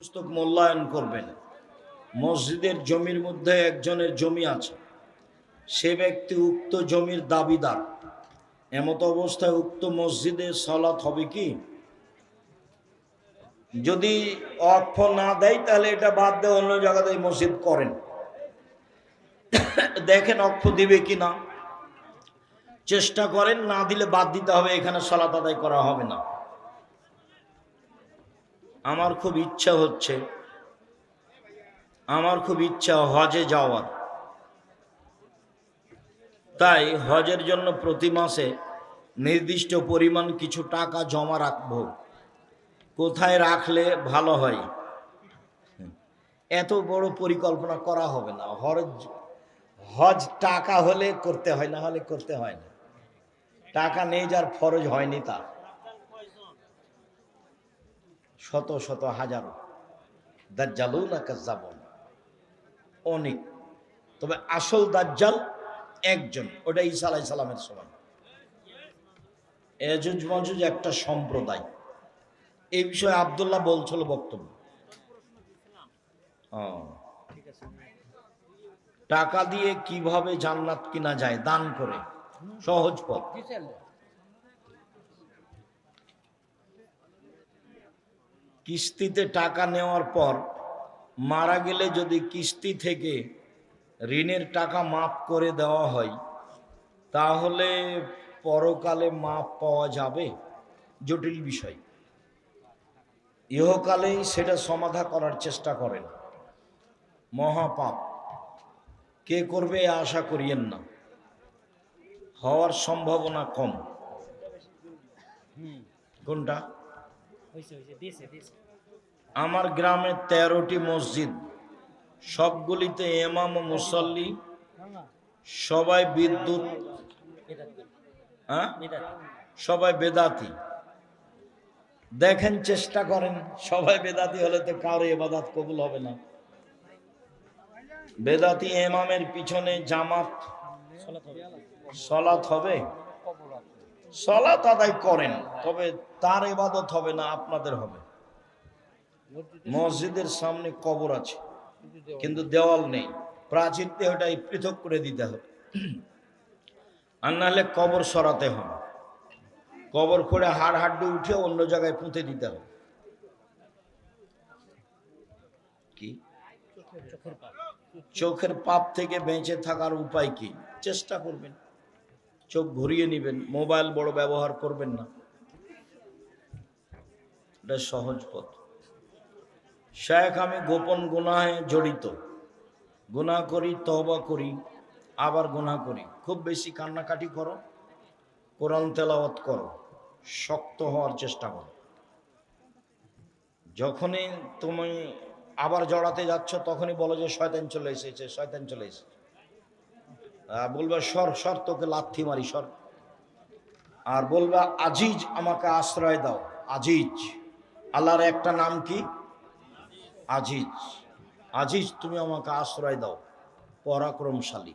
পুস্তক মূল্যায়ন করবেন। মসজিদের জমির মধ্যে একজনের জমি আছে, সে ব্যক্তি উক্ত জমির দাবিদার। এমত অবস্থায় উক্ত মসজিদে সালাত হবে কি? যদি ওয়াকফ না দেয় তাহলে এটা বাদ দিয়ে অন্য জায়গাতে মসজিদ করেন, দেখেন ওয়াকফ দিবে কি না, চেষ্টা করেন, না দিলে বাদ দিতে হবে, এখানে সালাত আদায় করা হবে না। আমার খুব ইচ্ছা হজে যাওয়ার, তাই হজের জন্য প্রতি মাসে নির্দিষ্ট পরিমাণ কিছু টাকা জমা রাখব। কোথায় রাখলে ভালো হয়? এত বড় পরিকল্পনা করা হবে না। হজ টাকা হলে করতে হয়, না হলে করতে হয় না। টাকা নেই যার ফরজ হয়নি তার শত শত হাজারো দাজ্জালুনা কাজ্জাবুন অনেক, তবে আসল দাজ্জাল একজন, ওটা ঈসা আলাইহিস সালামের সময়। ইয়াজুজ মাজুজ একটা সম্প্রদায়। এই বিষয়ে আব্দুল্লাহ বলছিল বক্তব্য। টাকা দিয়ে কিভাবে জান্নাত কিনা যায়? দান করে, সহজ পথ। কিস্তিতে টাকা নেওয়ার পর মারা গেলে যদি কিস্তি থেকে ঋণের টাকা মাফ করে দেওয়া হয়, তাহলে পরকালে মাফ পাওয়া যাবে? জটিল বিষয়। ইহকালেই সেটা সমাধা করার চেষ্টা করেন। মহাপাপ কে করবে আশা করিয়েন না, হওয়ার সম্ভাবনা কম। কোনটা? আমার গ্রামে 13টি মসজিদ, সবগুলিতে ইমাম ও মুসল্লি সবাই বিদ্যুৎ, সবাই বেদাতি। দেখেন, চেষ্টা করেন। সবাই বেদাতি হলে তো কারো ইবাদত কবুল হবে না। বেদাতি ইমামের পিছনে জামাত সালাত হবে, সালাত আদায় করেন, তবে তার ইবাদত হবে না, আপনাদের হবে। মসজিদের সামনে কবর আছে কিন্তু দেওয়াল নেই, প্রাচীর দিয়ে ওটাই পৃথক করে দিতে হবে, আর নাহলে কবর সরাতে হবে। কবর করে হাড় হাড্ডি উঠে অন্য জায়গায় পুঁতে দিতে হবে। কি? চোখের পাপ থেকে বেঁচে থাকার উপায় কি? চেষ্টা করবেন, চোখ ঘুরিয়ে নেবেন, মোবাইল বড় ব্যবহার করবেন না, এটা সহজ পথ। শেখ, আমি গোপন গুনাহে জড়িত, গুনাহ করি, তওবা করি, আবার গুনাহ করি। খুব বেশি কান্নাকাটি করো, কোরআন তেলাওয়াত করো, শক্ত হওয়ার চেষ্টা করো। যখনই তুমি আবার জড়াতে যাচ্ছ তখনই বলো যে শয়তান চলে এসেছে, শয়তান চলে এসেছে। বলবে সর সর, তোকে লাথি মারি, সর। আর বলবে আজিজ, আমাকে আশ্রয় দাও। আজিজ, আল্লাহর একটা নাম কি? আজিজ। আজিজ, তুমি আমাকে আশ্রয় দাও, পরাক্রমশালী।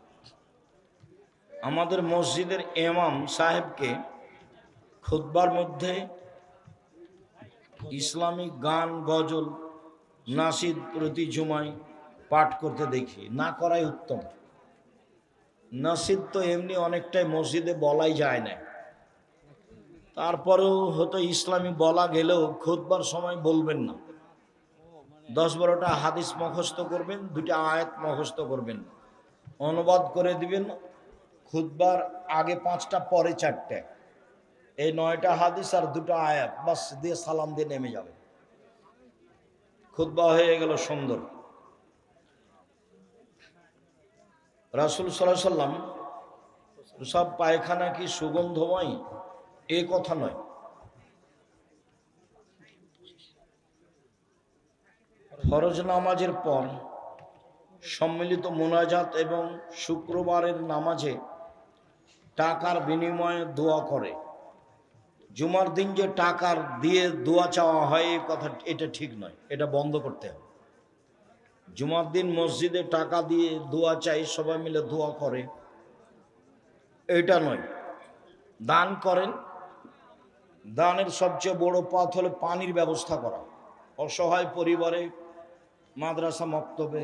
আমাদের মসজিদের ইমাম সাহেবকে খুতবার মধ্যে ইসলামিক গান, গজল, নাসিদ প্রতি জুমায় পাঠ করতে দেখি। না করাই উত্তম। নাসিদ তো এমনি অনেকটাই মসজিদে বলাই যায় না, তারপরেও হয়তো ইসলামী বলা গেলেও খুতবার সময় বলবেন না। 10-12টা হাদিস মুখস্থ করবেন, 2টা আয়াত মুখস্থ করবেন, অনুবাদ করে দিবেন। খুতবার আগে 5টা, পরে 4টে, এই 9টা হাদিস আর 2টা আয়াত, বাস দিয়ে সালাম দিয়ে নেমে যাবে। খুতবা হয়ে গেল সুন্দর। রাসূল সাল্লাল্লাহু আলাইহি সাল্লাম সব পায়খানা কি সুগন্ধময়? এ কথা নয়। ফরজ নামাজের পর সম্মিলিত মুনাজাত এবং শুক্রবারের নামাজে টাকার বিনিময়ে দোয়া করে। জুমার দিন যে টাকার দিয়ে দোয়া চাওয়া হয়, এই কথা, এটা ঠিক নয়, এটা বন্ধ করতে হবে। জুমার দিন মসজিদে টাকা দিয়ে দোয়া চাই, সবাই মিলে দোয়া করে, এটা নয়। দান করেন। দানের সবচেয়ে বড় পথ হলো পানির ব্যবস্থা করা। অসহায় পরিবারে মাদ্রাসা মক্তবে।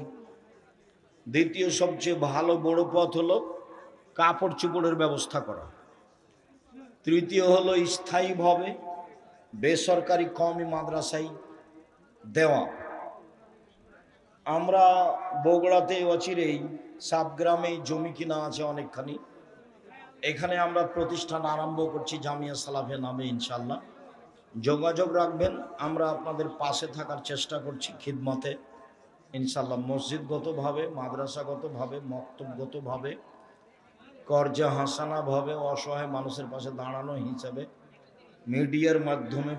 দ্বিতীয় সবচেয়ে ভালো বড় পথ হলো কাপড় চোপড়ের ব্যবস্থা করা। তৃতীয় হলো স্থায়ীভাবে বেসরকারি কওমি মাদ্রাসায় দেওয়া। আমরা বগুড়াতে অচিরেই সাবগ্রামে জমি কিনা আছে অনেকখানি, এখানে আমরা প্রতিষ্ঠান আরম্ভ করছি জামিয়া সালাফিয়া নামে। ইনশাআল্লাহ যোগাযোগ রাখবেন, আমরা আপনাদের পাশে থাকার চেষ্টা করছি খিদমতে ইনশাআল্লাহ। মসজিদগতভাবে, মাদ্রাসাগতভাবে, মক্তবগতভাবে, কর্জা হাসানাভাবে অসহায় মানুষের পাশে দাঁড়ানো হিসাবে মিডিয়ার মাধ্যমে,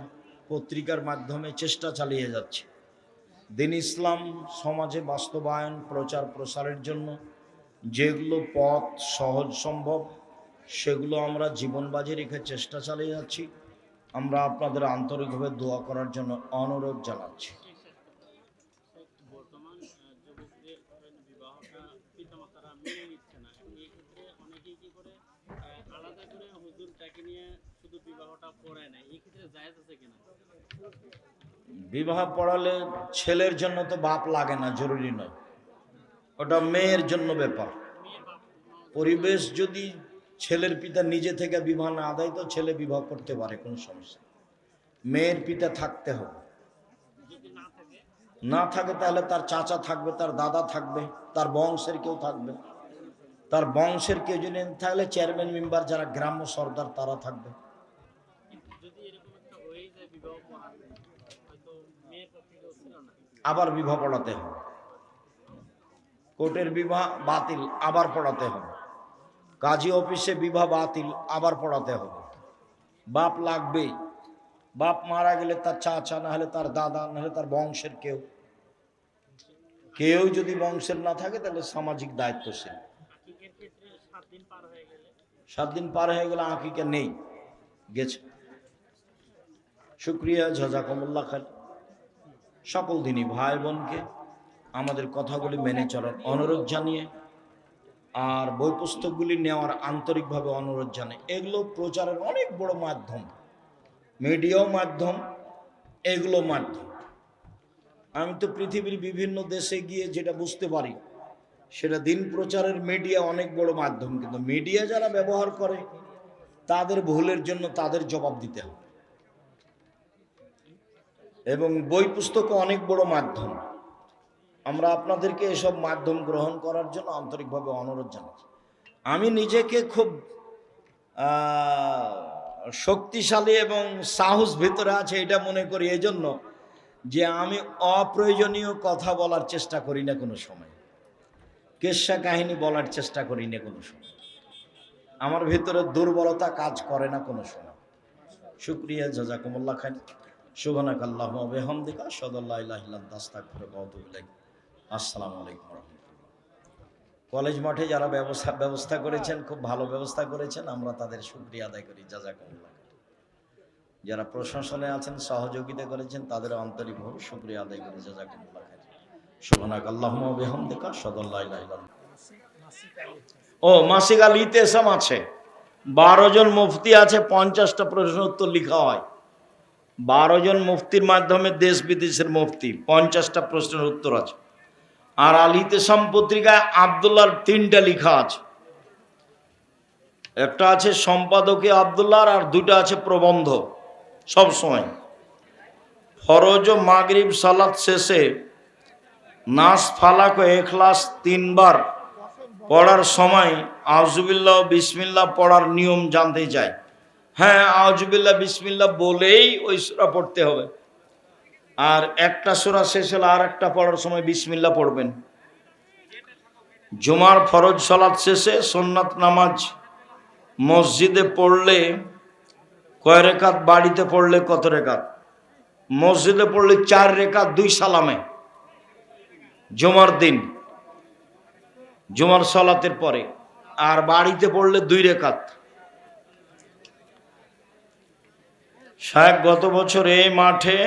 পত্রিকার মাধ্যমে চেষ্টা চালিয়ে যাচ্ছে। দিন ইসলাম সমাজে বাস্তবায়ন, প্রচার প্রসারের জন্য যেগুলো পথ সহজ সম্ভব সেগুলো আমরা জীবন বাজি রেখে চেষ্টা চালিয়ে যাচ্ছি। আমরা আপনাদের আন্তরিকভাবে দোয়া করার জন্য অনুরোধ জানাচ্ছি। বিবাহ পড়ালে ছেলের জন্য তো বাপ লাগে না, জরুরি নয়, ওটা মেয়ের জন্য ব্যাপার। পরিবেশ যদি ছেলের পিতা নিজে থেকে বিবাহ না দেয় তো ছেলে বিবাহ করতে পারে, কোনো সমস্যা। মেয়ের পিতা থাকতে হবে, না থাকে তাহলে তার চাচা থাকবে, তার দাদা থাকবে, তার বংশের কেউ থাকবে। তার বংশের কেউ যদি থাকলে চেয়ারম্যান মেম্বার যারা গ্রাম্য সর্দার তারা থাকবে। আবার বিবাহ পড়াতে হবে, কোর্টের বিবাহ বাতিল আবার পড়াতে হবে, কাজী অফিসে বিবাহ বাতিল আবার পড়াতে হবে। বাপ লাগবেই, বাপ মারা গেলে তার চাচা, না হলে তার দাদা, না হলে তার বংশের কেউ। কেউ যদি বংশের না থাকে তাহলে সামাজিক দায়িত্বশীল। 7 দিন পার হয়ে গেলে আকিকা নেই, গেছে। শুক্রিয়া, জাযাকুমুল্লাহ খাইর। সকল দিনই ভাই বোনকে আমাদের কথাগুলি মেনে চলার অনুরোধ জানিয়ে আর বই পুস্তকগুলি নেওয়ার আন্তরিকভাবে অনুরোধ জানাই। এগুলো প্রচারের অনেক বড় মাধ্যম, মিডিয়াও মাধ্যম, এগুলো মাধ্যম। আমি তো পৃথিবীর বিভিন্ন দেশে গিয়ে যেটা বুঝতে পারি সেটা দিন প্রচারের মিডিয়া অনেক বড় মাধ্যম, কিন্তু মিডিয়া যারা ব্যবহার করে তাদের ভুলের জন্য তাদের জবাব দিতে হবে। এবং বই পুস্তকও অনেক বড় মাধ্যম। আমরা আপনাদেরকে এসব মাধ্যম গ্রহণ করার জন্য আন্তরিকভাবে অনুরোধ জানাচ্ছি। আমি নিজেকে খুব শক্তিশালী এবং সাহস ভেতরে আছে এটা মনে করি এজন্য যে আমি অপ্রয়োজনীয় কথা বলার চেষ্টা করি না কোনো সময়, কেচ্ছা কাহিনী বলার চেষ্টা করি না কোনো সময়, আমার ভিতরে দুর্বলতা কাজ করে না কোনো সময়। শুকরিয়া, জাযাকুমুল্লাহ খাইর। সুবহানাকাল্লাহুম্মা ওয়া বিহামদিকা আশহাদু আল্লা ইলাহা ইল্লা আনতা আস্তাগফিরুকা ওয়া আতুবু ইলাইক। আসসালামু আলাইকুম ওয়া রাহমাতুল্লাহ। কলেজ মাঠে যারা ব্যবস্থা করেছেন, খুব ভালো ব্যবস্থা করেছেন, আমরা তাদের শুকরিয়া আদায় করি, জাযাকুমুল্লাহ। যারা প্রশাসনে আছেন, সহযোগিতা করেছেন, তাদের আন্তরিকভাবে শুকরিয়া আদায় করি, জাযাকুমুল্লাহ খাইর। সুবহানাকাল্লাহুম্মা ওয়া বিহামদিকা আশহাদু আল্লা ইলাহা ইল্লা আনতা। ও মাসিক আল ইতিসাম আছে, 12 জন মুফতি আছে, 50টা প্রশ্ন উত্তর লেখা হয়। 12 জন মুফতির মাধ্যমে দেশ বিদেশের মুফতি, 50টা প্রশ্নের উত্তর আছে। আর আল ইতিসাম পত্রিকায় আব্দুল্লাহর 3টা লেখা আছে, একটা আছে সম্পাদকে আব্দুল্লাহর, আর 2টা আছে প্রবন্ধ। সব সময় ফরজ ও মাগরিব সালাত শেষে নাস, ফালাক ও ইখলাস 3 বার পড়ার সময় আউযুবিল্লাহ ও বিসমিল্লাহ পড়ার নিয়ম জানতে চাই। হ্যাঁ, আউযুবিল্লাহ বিসমিল্লাহ বলেই ওই সূরা পড়তে হবে। আর একটা সূরা শেষ হলে আর একটা পড়ার সময় বিসমিল্লাহ পড়বেন। জুমার ফরজ সালাত শেষে সুন্নাত নামাজ মসজিদে পড়লে কয় রেকাত, বাড়িতে পড়লে কত রেকাত? মসজিদে পড়লে 4 রেকাত 2 সালামে, জুমার দিন, জুমার সালাতের পরে। আর বাড়িতে পড়লে 2 রেকাত। শায়েখ গত বছর এই মাঠে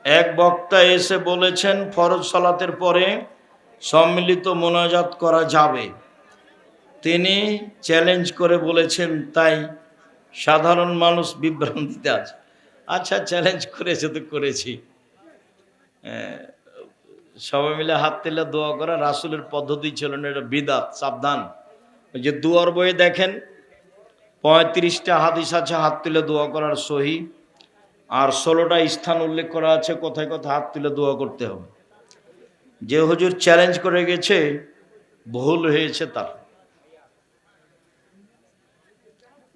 এক বক্তা এসে বলেছেন ফরজ সালাতের পরে সম্মিলিত মোনাজাত করা যাবে। তিনি চ্যালেঞ্জ করে বলেছেন, তাই সাধারণ মানুষ বিভ্রান্তিতে আছে। আচ্ছা, চ্যালেঞ্জ করেছে তো করেছি, সবাই মিলে হাত তুলে দোয়া করা রাসূলের পদ্ধতি ছিল না, এটা বিদআত, সাবধান। ওই যে দুয়ার বইয়ে দেখেন 35টা হাদিস আছে হাত তুলে দোয়া করার সহি, আর 16টা স্থান উল্লেখ করা আছে কোথায় কোথায় হাত তুলে দোয়া করতে হবে। যে হুজুর চ্যালেঞ্জ করে গেছে ভুল হয়েছে তার।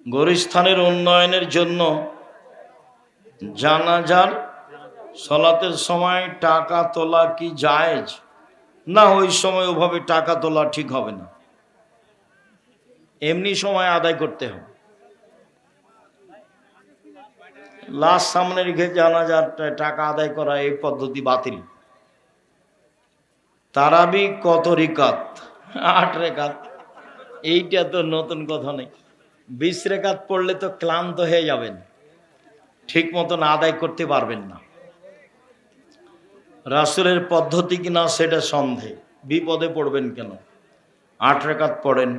গোরস্থানের উন্নয়নের জন্য জানাজার সলাতের সময় টাকা তোলা কি জায়েজ? না, ওই সময় ওভাবে টাকা তোলা ঠিক হবে না, এমনি সময় আদায় করতে হবে। লাশ সামনে রেখে জানাজার টাকা আদায় করা এই পদ্ধতি বাতিল। তারাবি কত রিকাত? 8 রেকাত। এইটা তো নতুন কথা নেই। 20 রেকাত পড়লে তো ক্লান্ত হয়ে যাবেন, ঠিক মতন আদায় করতে পারবেন না। রাসূলের পদ্ধতি কিনা সেটা সন্দেহ, বিপদে পড়বেন কেন? 8 রেকাত পড়েন।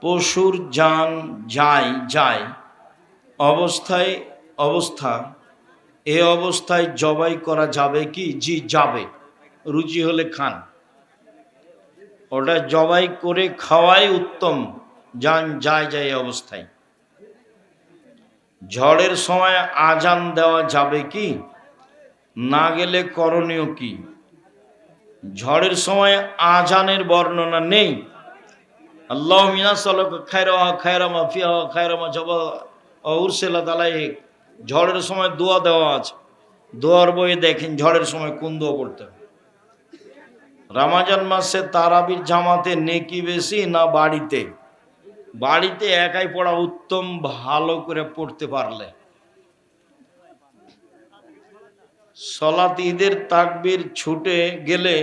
পশুর জান যায় অবস্থা এ অবস্থায় জবাই করা যাবে কি? জি যাবে, রুচি হলে খান। ওটা জবাই করে খাওয়াই উত্তম, জান যায় অবস্থায়। ঝড়ের সময় আজান দেওয়া যাবে কি? না গেলে করণীয় কি? ঝড়ের সময় আজানের বর্ণনা নেই। আল্লাহ মিনাসালক খায়রামা ফিহা খায়রামা জবা উরসিলাত আলাইহি, ঝড়ের সময় দোয়া দেওয়া আছে। দোয়ার বইয়ে দেখেন ঝড়ের সময় কোন দোয়া পড়তে হবে। রমজান মাসে তারাবির জামাতে নেকি বেশি না বাড়িতে? বাড়িতে একাই পড়া উত্তম, ভালো করে পড়তে পারলে। সালাত ঈদের তাকবীর ছুটে গেলে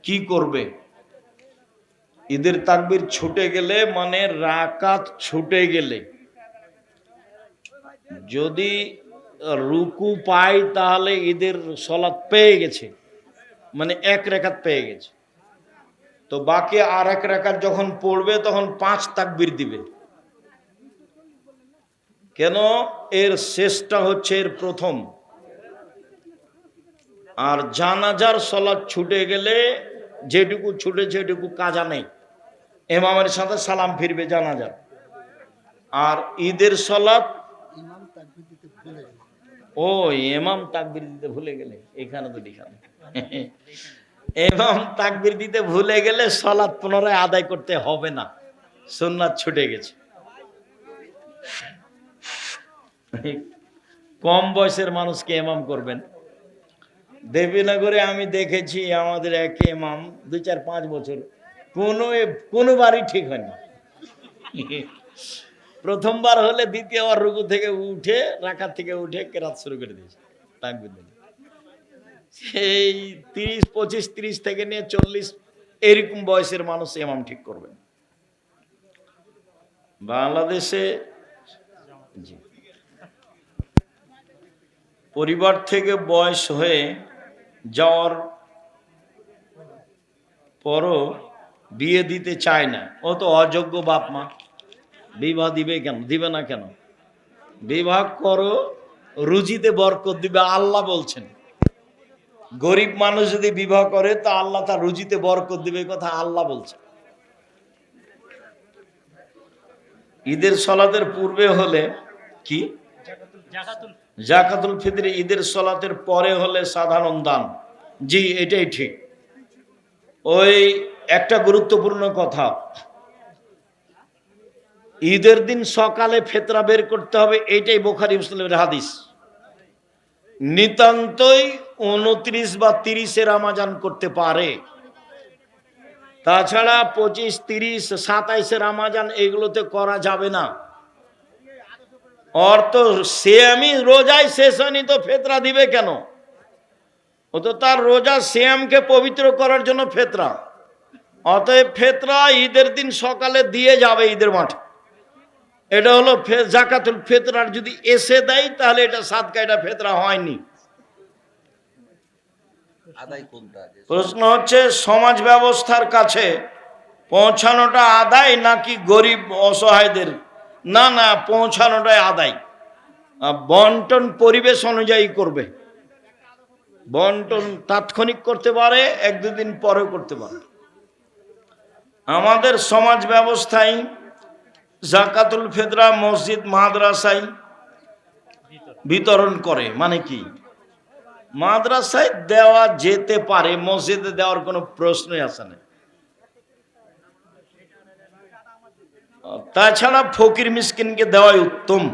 কি করবে? ঈদের তাকবীর ছুটে গেলে মানে রাকাত ছুটে গেলে, যদি রুকু পাই তাহলে ঈদের সালাত পেয়ে গেছে, মানে 1 রাকাত পেয়ে গেছে। তো বাকি আর 1 রাকাত যখন পড়বে তখন 5 তাকবীর দিবে। কেন? এর শেষটা হচ্ছে এর প্রথম। আর জানাজার সালাত ছুটে গেলে যেটুকু ছুটেছে সেটুকু কাজা নেই, ইমামের সাথে সালাম ফিরবে জানাজার। আর ঈদের সালাত ইমাম তাকবীর দিতে ভুলে গেলে, এখানে তো লিখা নেই। ইমাম তাকবীর দিতে ভুলে গেলে সালাত পুনরায় আদায় করতে হবে না, সুন্নাত ছুটে গেছে। কম বয়সের মানুষকে ইমাম করবেন। দেবীনগরে আমি দেখেছি আমাদের এক ইমাম 2, 4, 5 বছর কোনো বারই ঠিক হয়নি। প্রথমবার হলে দ্বিতীয়বার রুকু থেকে উঠে রাকাত থেকে উঠে কেরাত শুরু করে দিয়েছে তাকবীর দিয়ে। সেই 30, 25, 30 থেকে নিয়ে 40 এরকম বয়সের মানুষ ইমাম ঠিক করবেন। বাংলাদেশে পরিবার থেকে বয়স হয়ে যাওয়ার পরও বিয়ে দিতে চায় না, ও তো অযোগ্য বাপ মা, বিবাহ দিবে কেন? দিবে না কেন? বিবাহ করো, রুজিতে বরকত দিবে আল্লাহ বলছেন। গরিব মানুষ যদি বিবাহ করে তা আল্লাহ তার রুজিতে বরকত দিবে, কথা আল্লাহ বলছেন। ঈদের সালাতের পূর্বে হলে কি? জাকাতুল ফিতর। ঈদের সালাতের পরে হলে সাধারণ দান। জি এটাই ঠিক। ওই একটা গুরুত্বপূর্ণ কথা, ঈদের দিন সকালে ফেতরা বের করতে হবে, এইটাই বুখারী মুসলিমের হাদিস। নিতান্তই 29 বা 30-এ রমজান করতে পারে, তাছাড়া 25, 30, 27-এ রমজান এগুলোতে করা যাবে না। অর্থ সিয়ামি রোজায় শেষ হয়নি তো ফেতরা দিবে কেন? ও তো তার রোজা সিয়ামকে পবিত্র করার জন্য ফেতরা। অতএব ফেতরা ঈদের দিন সকালে দিয়ে যাবে ঈদের মাঠে। এটা হলো জাকাতুল ফিতরার যদি এসে দেয় তাহলে এটা সাদকা, এটা ফেতরা হয়নি। প্রশ্ন হচ্ছে সমাজ ব্যবস্থার কাছে পৌঁছানোটা আদায় নাকি গরিব অসহায়দের? না না, পৌঁছানোটাই আদায়। বন্টন পরিবেশ অনুযায়ী করবে। বন্টন তাৎক্ষণিক করতে পারে, এক দুদিন পরেও করতে পারে। আমাদের সমাজ ব্যবস্থায় জাকাতুল ফিতরা মসজিদ মাদ্রাসায় বিতরণ করে। মানে কি, মাদ্রাসায় দেওয়া যেতে পারে, মসজিদে দেওয়ার কোনো প্রশ্নই আসে না। তাছাড়া ফকির মিসকিনকে দেওয়াই উত্তম।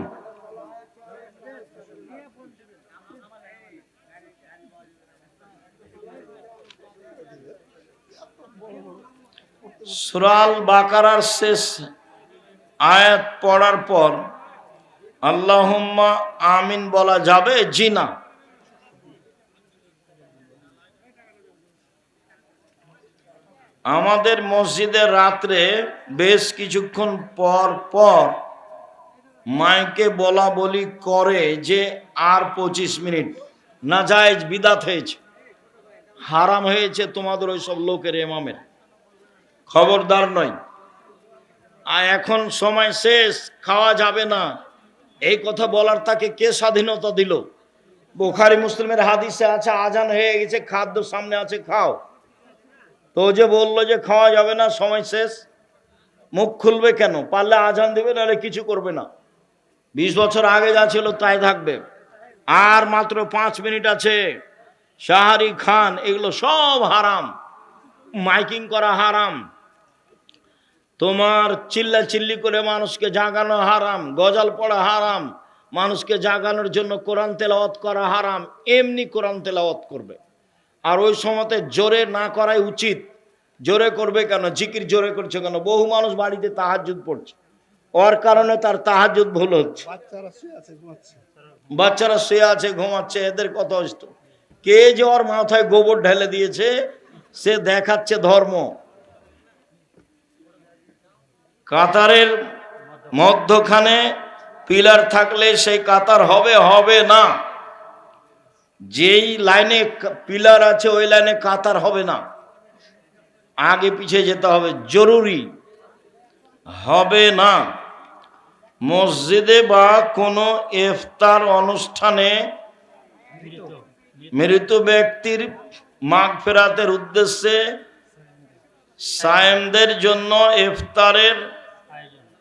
সূরা আল বাকারার শেষ আয়াত পড়ার পর আল্লাহুম্মা আমিন বলা যাবে? জি না। আমাদের মসজিদে রাত্রে বেশ কিছুক্ষণ পর পর মাইকে বলা বলি করে যে আর 25 মিনিট, নাজায়েজ বিদাত হয়েছে, হারাম হয়েছে তোমাদের ওই সব লোকের ইমামের, খবরদার নয়, আর এখন সময় শেষ, খাওয়া যাবে না। এই কথা বলার তাকে কে স্বাধীনতা দিল? বুখারী মুসলিমের হাদিসে আছে আজান হয়ে গেছে, খাদ্য সামনে আছে, খাও। তো যে বললো যে খাওয়া যাবে না, সময় শেষ, মুখ খুলবে কেন? পারলে আজান দেবে, নাহলে কিছু করবে না। 20 বছর আগে যা ছিল তাই থাকবে। আর মাত্র 5 মিনিট আছে, শাহরি খান এগুলো সব হারাম, মাইকিং করা হারাম, তোমার চিল্লা চিল্লি করে মানুষকে জাগানো হারাম, গজল পড়া হারাম, মানুষকে জাগানোর জন্য কোরআন তেলাওয়াত করা হারাম। এমনি কোরআন তেলাওয়াত করবে, আর ওই সময়তে জোরে না করাই উচিত। জোরে করবে কেন? জিকির জোরে করছে কেন? বহু মানুষ বাড়িতে তাহাজ্জুদ পড়ছে, ওর কারণে তার তাহাজ্জুদ ভুল হচ্ছে। বাচ্চারা শুয়ে আছে ঘুমাচ্ছে, এদের কত কষ্ট। কে যে ওর মাথায় গোবর ঢেলে দিয়েছে, সে দেখাচ্ছে ধর্ম। কাতারের মধ্যখানে পিলার থাকলে সেই কাতার হবে? হবে না। যেই লাইনে পিলার আছে ওই লাইনে কাতার হবে না, আগে পিছিয়ে যেতে হবে, জরুরি হবে না। মসজিদে বা কোনো ইফতার অনুষ্ঠানে মৃত ব্যক্তির মাগফিরাতের উদ্দেশ্যে সায়েমদের জন্য ইফতারের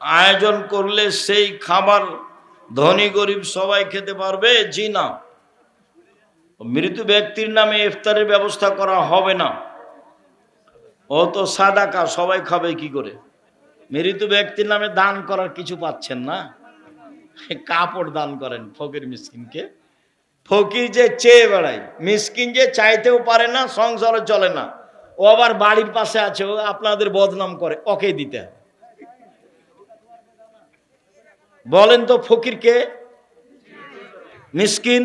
আয়োজন করলে সেই খাবার ধনী গরিব সবাই খেতে পারবে? জি না। মৃত ব্যক্তির নামে ইফতারের ব্যবস্থা করা হবে না। ও তো সাদাকা, সবাই খাবে কি করে? মৃত ব্যক্তির নামে দান করার কিছু পাচ্ছেন না, কাপড় দান করেন ফকির মিসকিনকে। ফকির যে চেয়ে বেড়ায়, মিসকিন যে চাইতেও পারে না, সংসারও চলে না, ও আবার বাড়ির পাশে আছে, ও আপনাদের বদনাম করে, ওকে দিতে হবে। বলেন তো, ফকিরকে? মিসকিন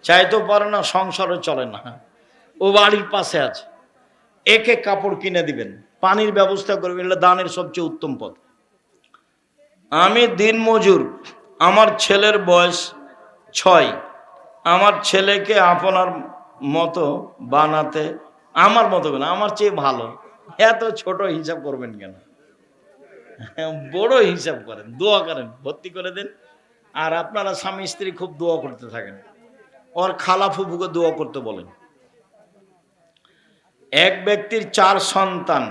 চাইতেও পারে না, সংসারও চলে না, ও বাড়ির পাশে আছে, একে কাপড় কিনে দিবেন, পানির ব্যবস্থা করবেন, এটা দানের সবচেয়ে উত্তম পথ। আমি দিনমজুর, আমার ছেলের বয়স 6, আমার ছেলেকে আপনার মতো বানাতে, আমার মতো না, আমার চেয়ে ভালো, এত ছোট হিসাব করবেন কেন? বড় হিসাব করেন, দোয়া করেন, ভর্তি করে দেন। আর আপনারা স্বামী স্ত্রী খুব দোয়া করতে থাকেন, ওর খালা ফুফুকে দোয়া করতে বলেন। এক ব্যক্তির 4 সন্তান,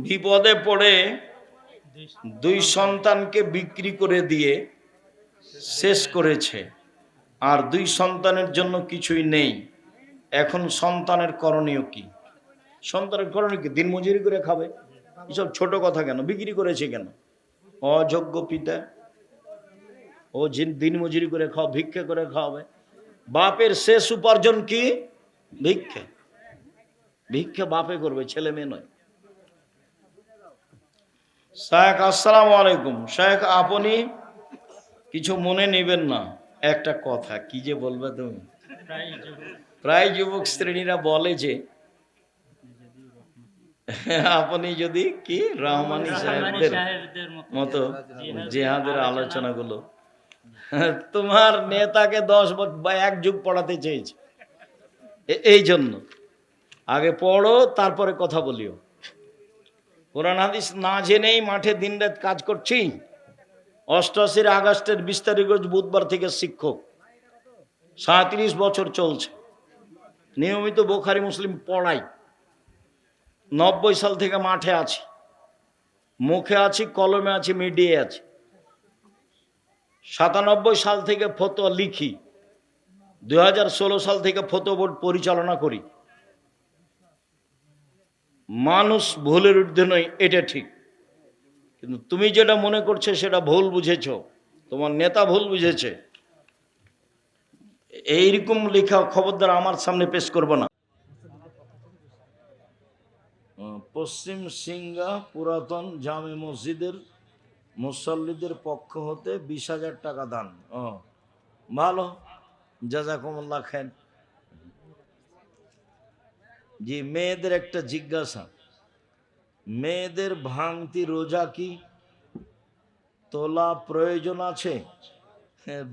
বিপদে পড়ে 2 সন্তানকে বিক্রি করে দিয়ে শেষ করেছে, আর 2 সন্তানের জন্য কিছুই নেই। এখন সন্তানের করণীয় কি? সন্তানের করণীয় কি? দিনমজুরি করে খাবে? এসব ছোট কথা কেন? বিক্রি করেছে কেন? অযোগ্য পিতা, ও দিনমজুরি করে খাও, ভিক্ষা করে খাওয়াবে। বাপের শেষ উপার্জন কি? ভিক্ষা। ভিক্ষা বাপে করবে, ছেলে মেয়ে নয়। শেখ আসসালামু আলাইকুম। শেখ, আপনি কিছু মনে নেবেন না, একটা কথা। কি যে বলবে তুমি? প্রায় যুবক শ্রেণীরা বলে যে আপনি যদি কি রহমানি সাহেবদের মতো জিহাদের আলোচনাগুলো, তোমার নেতাকে 10 বছর বা 1 যুগ পড়াতে চেয়েছে, এই জন্য আগে পড়ো, তারপরে কথা বলিও। কোরআন হাদিস না জেনেই মাঠে দিনরাত কাজ করছি। 88 আগস্টের 20 তারিখ বুধবার থেকে শিক্ষক, 37 বছর চলছে, নিয়মিত বুখারী মুসলিম পড়াই। 90 সাল থেকে মাঠে আছি, মুখে আছি, কলমে আছি, মিডিয়ায় আছি। 97 সাল থেকে ফতোয়া লিখি, 2016 সাল থেকে ফতোয়া বোর্ড পরিচালনা করি। মানুষ ভুলের ঊর্ধ্বে নয়, এটা ঠিক, কিন্তু তুমি যেটা মনে করছো সেটা ভুল বুঝেছ, তোমার নেতা ভুল বুঝেছে। এইরকম লেখা খবরদার আমার সামনে পেশ করবো না। পশ্চিম সিংহা পুরাতন জামে মসজিদের মুসল্লিদের পক্ষ হতে 20,000 টাকা দান। ভালো, জাযাকুমুল্লাহ খান। জি, মেয়েদের একটা জিজ্ঞাসা, মেয়েদের ভাঙতি রোজা কি তোলা প্রয়োজন আছে?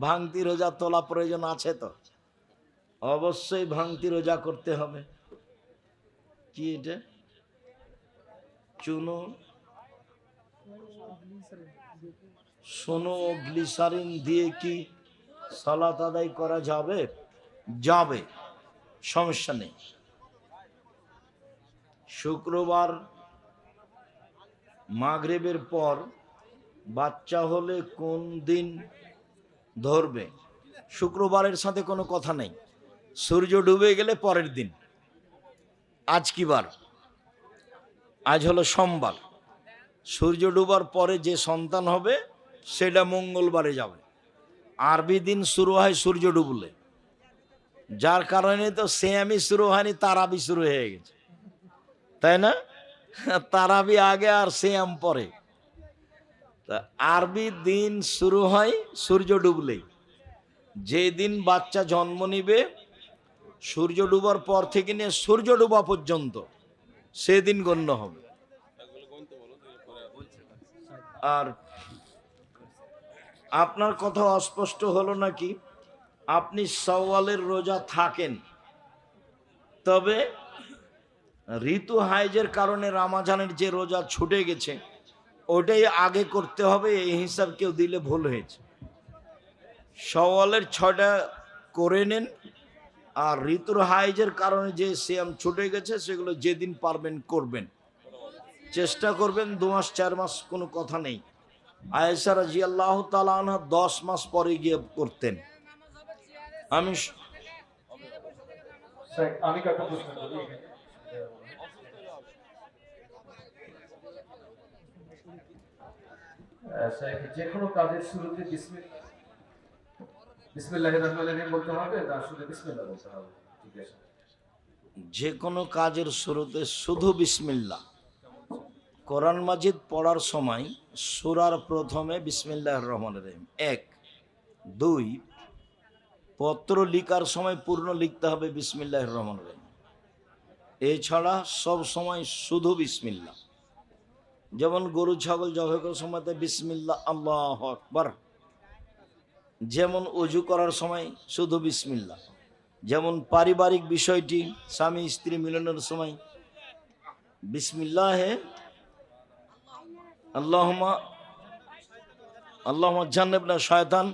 ভাঙতি রোজা তোলা প্রয়োজন আছে তো, অবশ্যই ভাঙতি রোজা করতে হবে। কি এটা? চুনো, সোনো ও গ্লিসারিন দিয়ে কি সালাত আদায় করা যাবে? যাবে, সমস্যা নেই। শুক্রবার মাগরিবের পর বাচ্চা হলে কোন দিন ধরবে? শুক্রবারের সাথে কোনো কথা নেই, সূর্য ডুবে গেলে পরের দিন। আজ কি বার? আজ হলো সোমবার, সূর্য ডুবার পরে যে সন্তান হবে সেটা মঙ্গলবারে যাবে। আরবি দিন শুরু হয় সূর্য ডুবলে, যার কারণে তো সেয়ামি শুরু হয়নি, তারাবি শুরু হয়ে গেছে, তাই না? তারাবি আগে আর সেয়াম পরে। আরবি দিন শুরু হয় সূর্য ডুবলেই। যেদিন বাচ্চা জন্ম নিবে সূর্য ডুবার পর থেকে নিয়ে সূর্য ডুবা পর্যন্ত সেদিন গণ্য হবে। আর আপনার কথা অস্পষ্ট হলো নাকি, আপনি শাওয়ালের রোজা থাকেন, তবে ঋতু হাইজের কারণে রামাজানের যে রোজা ছুটে গেছে ওটাই আগে করতে হবে, এই হিসাব কেউ দিলে ভুল হয়েছে। শাওয়ালের 6টা করে নেন, আর ঋতুর হাইজের কারণে যে সিয়াম ছুটে গেছে সেগুলো যেদিন পারবেন করবেন, চেষ্টা করবেন 2 মাস 4 মাস কোনো কথা নেই। আয়েশা রাদিয়াল্লাহু তাআলা আনহা 10 মাস পরে গিয়ে করতেন। আমি কাকে প্রশ্ন করি, যে কোনো কাজের শুরুতে বিসমিল্লাহির রহমানির রহিম বলতে হবে না শুধু বিসমিল্লাহ বলতে হবে? ঠিক আছে, যে কোনো কাজের শুরুতে শুধু বিসমিল্লাহ। কোরআন মাজিদ পড়ার সময় সূরার প্রথমে বিসমিল্লাহির রহমানির রহিম 1। 2, পত্র লিখার সময় পূর্ণ লিখতে হবে বিসমিল্লাহির রহমানির রহিম। এছাড়া সব সময় শুধু বিসমিল্লাহ। যেমন গরু ছাগল জবাই করার সময় বিসমিল্লাহ আল্লাহু আকবার, যেমন ওযু করার সময় শুধু বিসমিল্লাহ, যেমন পারিবারিক বিষয়টি স্বামী স্ত্রী মিলনের সময় বিসমিল্লাহে আল্লাহুম্মা জান্নিবনা শয়তান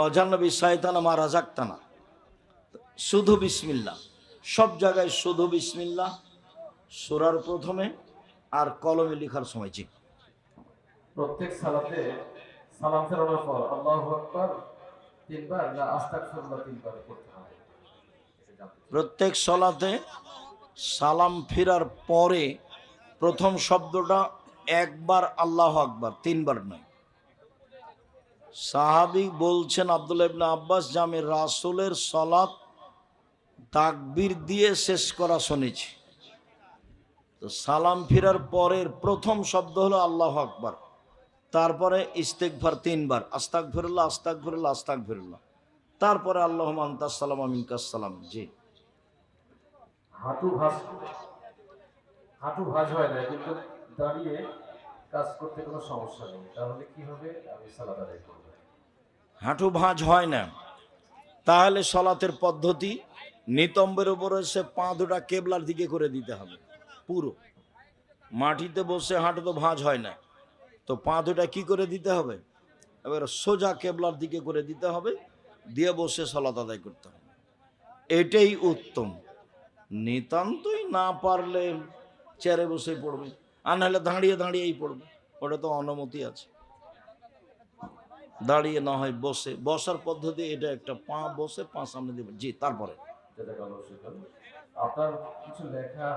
ও জান্নিবি শয়তান মা রাযাকতানা, শুধু বিসমিল্লাহ। সব জায়গায় শুধু বিসমিল্লাহ, সূরার প্রথমে আর কলমে লেখার সময়। জি, প্রত্যেক সালাতে সালাম ফেরানোর পর আল্লাহু আকবার 3 বার না আস্তাগফিরুল্লাহ 3 বার পড়তে হবে? প্রত্যেক সলাতে সালাম ফিরার পরে প্রথম শব্দটা একবার আল্লাহু আকবার, 3 বার নয়। সাহাবী বলছেন আব্দুল্লাহ ইবনে আব্বাস যে আমি রাসূলের সালাত তাকবীর দিয়ে শেষ করা শুনেছি। তো সালাম ফিরার পরের প্রথম শব্দ হলো আল্লাহু আকবার, তারপরে ইস্তেগফার 3 বার, আস্তাগফিরুল্লাহ আস্তাগফিরুল্লাহ আস্তাগফিরুল্লাহ, তারপরে আল্লাহুম্মা আনতাস সালাম ওয়া মিনকাস সালাম। জি, হাঁটু ভাঁজ হয় না, কিন্তু দাঁড়িয়ে কাজ করতে কোনো সমস্যা নেই, তাহলে কি হবে? আমি সালাত আদায় করব। হাঁটু ভাঁজ হয় না, তাহলে সলাতের পদ্ধতি নিতম্বের উপরে সে পা দুটা কেবলার দিকে করে দিতে হবে। পুরো মাটিতে বসে হাঁটু তো ভাঁজ হয় না, তো পা দুটা কি করে দিতে হবে? এবার সোজা কেবলার দিকে করে দিতে হবে, দিয়ে বসে সালাত আদায় করতে হবে, এটাই উত্তম। নিতান্তই না পারলে চেয়ারে বসে পড়বে, আর নাহলে দাঁড়িয়ে দাঁড়িয়েই পড়বে, ওটা তো অনুমতি আছে। দাঁড়িয়ে না হয় বসে, বসার পদ্ধতি এটা একটা, পা বসে পা সামনে দিবে। জি, তারপরে আপনার কিছু লেখা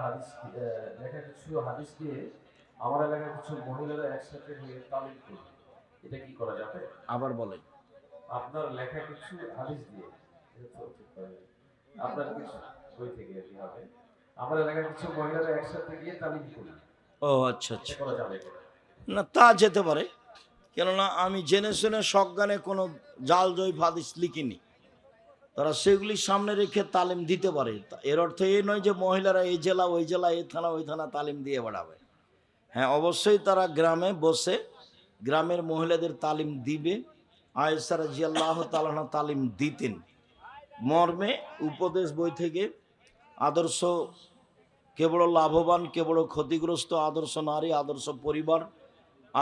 কিছু হাদিস দিয়ে আমার এলাকার কিছু মহিলারা একসাথে হয়ে তালিম করবে, এটা কি করা যাবে? আবার বলেন। আপনার লেখা কিছু হাদিস দিয়ে, এটা তো ঠিক করা যাবে। আপনার কিছু বই থেকে আর কি হবে, আমার এলাকার কিছু মহিলারা একসাথে গিয়ে তালিম করবে, ও আচ্ছা এটা আচ্ছা, করা যাবে? না তা যেতে পারে, কেননা আমি জেনে শুনে সজ্ঞানে কোনো জাল জয়ীফ হাদিস লিখিনি, তারা সেগুলি সামনে রেখে তালিম দিতে পারে। এর অর্থ এই নয় যে মহিলারা এই জেলা ওই জেলা, এই থানা ওই থানা তালিম দিয়ে বেড়াবে। হ্যাঁ, অবশ্যই তারা গ্রামে বসে গ্রামের মহিলাদের তালিম দিবে। আয়েশা রাদিয়াল্লাহু তাআলা আনহা তালিম দিতেন, মর্মে উপদেশ বই থেকে আদর্শ কে বড় লাভবান, কে বড় ক্ষতিগ্রস্ত, আদর্শ নারী, আদর্শ পরিবার,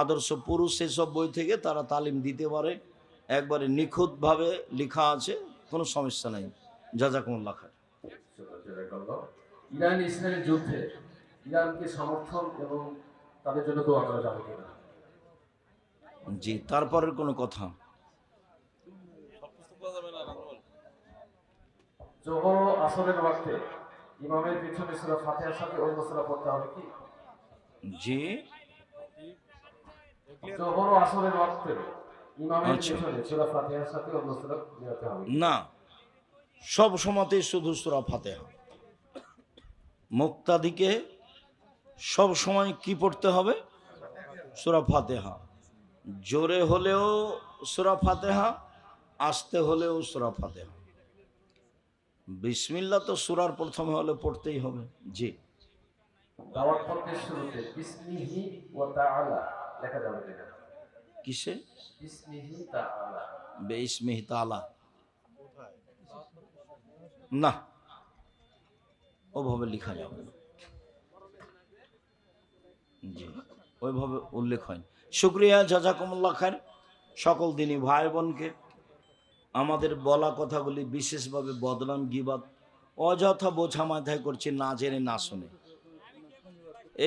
আদর্শ পুরুষ, সেসব বই থেকে তারা তালিম দিতে পারে। একবারে নিখুঁতভাবে লেখা আছে, কোনো সমস্যা নেই। জাযাকুমুল্লাহ খায়র। ইরান ইসরায়েল যুদ্ধে ইরানকে সমর্থন এবং তাদের জন্য দোয়া করা যাবে কিনা? জি, তারপরের কোনো কথা? জোহর ও আসরের ওয়াক্তে ইমামের পিছনে সূরা ফাতিহার সাথে অন্য সূরা পড়তে হবে কি? জি, জোহর ও আসরের ওয়াক্তে ইমামের আচ্ছা, পিছনে সূরা ফাতিহার সাথে অন্য সূরা পড়তে হবে কি? না, সব সময়তেই শুধু সূরা ফাতিহা। মুক্তাদিকে সব সময় কি পড়তে হবে? সূরা ফাতিহা। জোরে হলেও সূরা ফাতিহা, আস্তে হলেও সূরা ফাতিহা। বিসমিল্লাহ তো সূরার প্রথমে হলে পড়তেই হবে। জি, দাওয়াত পত্রের শুরুতে বিসমিহি ওয়া তাআলা লেখা যাবে কিনা? কিসে? বিসমিহি তাআলা। বেইসমিহি তাআলা, না, ওভাবে লেখা যাবে না। জি, ওইভাবে উল্লেখ হয়নি। শুকরিয়া, জাযাকুমুল্লাহ খায়র। সকল দিনী ভাই বোনকে আমাদের বলা কথাগুলি বিশেষভাবে বদনাম, গীবাত, অযথা বোঝা মাথায় করছি না জেনে না শুনে।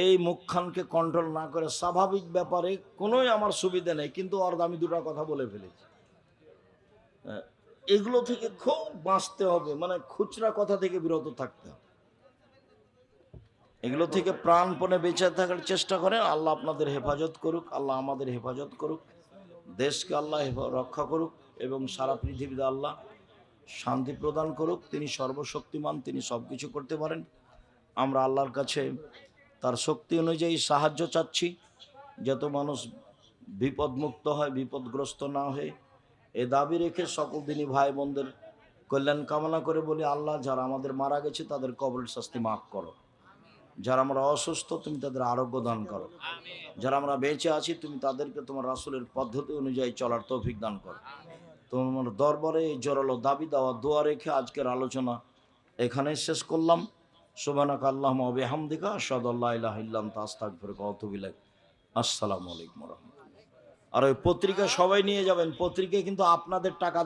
এই মুখখানকে কন্ট্রোল না করে স্বাভাবিক ব্যাপারে কোনোই আমার সুবিধা নেই, কিন্তু ওর আমি দুটো কথা বলে ফেলেছি। এগুলো থেকে খুব বাঁচতে হবে, মানে খুচরা কথা থেকে বিরত থাকতে হবে। এগুলো থেকে প্রাণপণে বেঁচে থাকার চেষ্টা করেন। আল্লাহ আপনাদের হেফাজত করুক, আল্লাহ আমাদের হেফাজত করুক, দেশকে আল্লাহ রক্ষা করুক এবং সারা পৃথিবীতে আল্লাহ শান্তি প্রদান করুক। তিনি সর্বশক্তিমান, তিনি সব কিছু করতে পারেন। আমরা আল্লাহর কাছে তার শক্তি অনুযায়ী সাহায্য চাচ্ছি, যত মানুষ বিপদমুক্ত হয়, বিপদগ্রস্ত না হয়ে, এ দাবি রেখে সকল দিনই ভাই বোনদের কল্যাণ কামনা করে বলি, আল্লাহ যারা আমাদের মারা গেছে তাদের কবরের শাস্তি মাফ করো, যারা আমরা অসুস্থ তুমি তাদের আরোগ্য দান করো, যারা আমরা বেঁচে আছি তুমি তাদেরকে তোমার রাসূলের পদ্ধতি অনুযায়ী চলার তৌফিক দান করো। তোমার দরবারে এই জোরালো দাবি দেওয়া দোয়া রেখে আজকের আলোচনা এখানে শেষ করলাম। সুবহানাকা আল্লাহুম্মা ওয়া বিহামদিকা আশহাদু আল্লা ইলাহা ইল্লা আনতা আস্তাগফিরুকা ওয়া আতুবু ইলাইক। আসসালামু আলাইকুম ওয়া রাহমাতুল্লাহ। আর ওই পত্রিকা সবাই নিয়ে যাবেন, পত্রিকায় কিন্তু আপনাদের টাকা